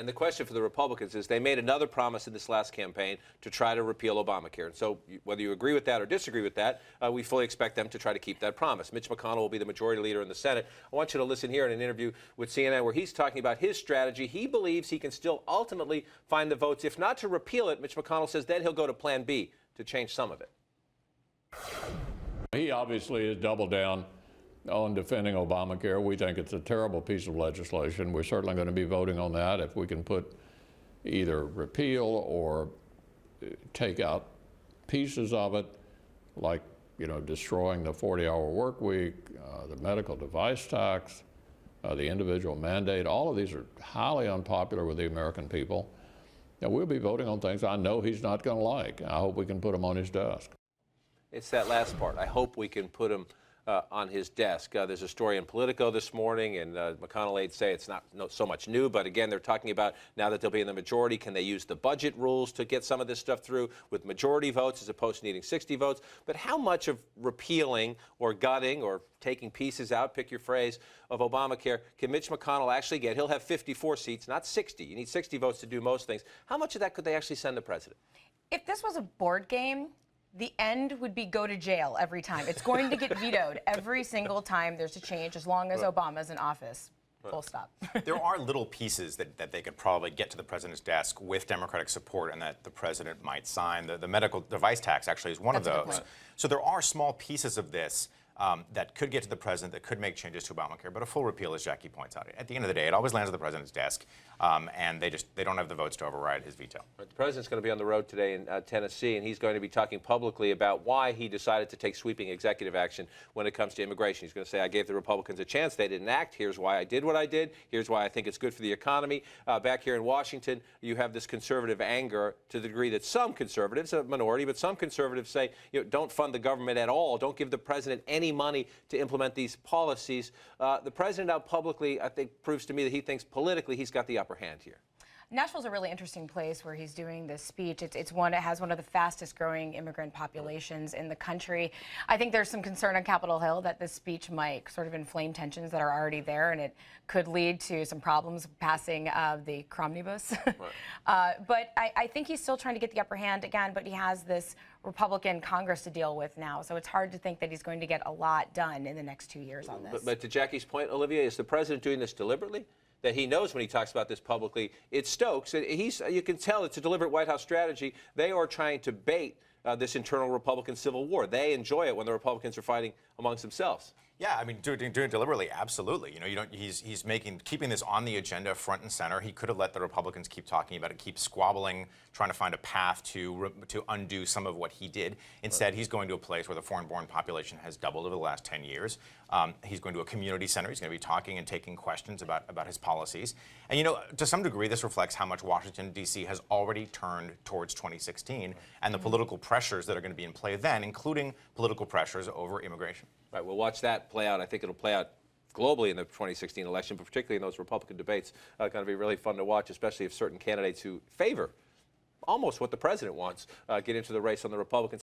And the question for the Republicans is they made another promise in this last campaign to try to repeal Obamacare. And so whether you agree with that or disagree with that, we fully expect them to try to keep that promise. Mitch McConnell will be the majority leader in the Senate. I want you to listen here in an interview with CNN where he's talking about his strategy. He believes he can still ultimately find the votes, if not to repeal it. Mitch McConnell says then he'll go to Plan B to change some of it. He obviously has doubled down on defending Obamacare. We think it's a terrible piece of legislation. We're certainly going to be voting on that if we can put either repeal or take out pieces of it, like, destroying the 40-hour work week, the medical device tax, the individual mandate. All of these are highly unpopular with the American people. And we'll be voting on things I know he's not going to like. I hope we can put them on his desk. It's that last part. I hope we can put him on his desk. There's a story in Politico this morning, and McConnell aides say it's not so much new, but again, they're talking about now that they'll be in the majority, can they use the budget rules to get some of this stuff through with majority votes as opposed to needing 60 votes? But how much of repealing or gutting or taking pieces out, pick your phrase, of Obamacare can Mitch McConnell actually get? He'll have 54 seats, not 60. You need 60 votes to do most things. How much of that could they actually send the president? If this was a board game, the end would be go to jail every time. It's going to get vetoed every single time there's a change, as long as Obama's in office. Full stop. There are little pieces that they could probably get to the president's desk with Democratic support and that the president might sign. The medical device tax actually is one of those. So there are small pieces of this that could get to the president, that could make changes to Obamacare. But a full repeal, as Jackie points out, at the end of the day, it always lands at the president's desk, and they don't have the votes to override his veto. The president's going to be on the road today in Tennessee, and he's going to be talking publicly about why he decided to take sweeping executive action when it comes to immigration. He's going to say, I gave the Republicans a chance. They didn't act. Here's why I did what I did. Here's why I think it's good for the economy. Back here in Washington, you have this conservative anger to the degree that some conservatives, a minority, but some conservatives say, don't fund the government at all. Don't give the president any money to implement these policies. The president out publicly, I think, proves to me that he thinks politically he's got the upper hand here. Nashville's a really interesting place where he's doing this speech. It has one of the fastest growing immigrant populations in the country. I think there's some concern on Capitol Hill that this speech might sort of inflame tensions that are already there, and it could lead to some problems passing the Cromnibus. Right. But I think he's still trying to get the upper hand again, but he has this Republican Congress to deal with now, so it's hard to think that he's going to get a lot done in the next 2 years on this. But to Jackie's point, Olivia, is the president doing this deliberately? That he knows when he talks about this publicly, it's Stokes. You can tell it's a deliberate White House strategy. They are trying to bait this internal Republican civil war. They enjoy it when the Republicans are fighting amongst themselves. Yeah, I mean, doing it deliberately, absolutely. He's keeping this on the agenda front and center. He could have let the Republicans keep talking about it, keep squabbling, trying to find a path to undo some of what he did. Instead, he's going to a place where the foreign-born population has doubled over the last 10 years. He's going to a community center. He's going to be talking and taking questions about his policies. And, to some degree, this reflects how much Washington, D.C. has already turned towards 2016 and the political pressures that are going to be in play then, including political pressures over immigration. Right, we'll watch that play out. I think it'll play out globally in the 2016 election, but particularly in those Republican debates. Going to be really fun to watch, especially if certain candidates who favor almost what the president wants get into the race on the Republican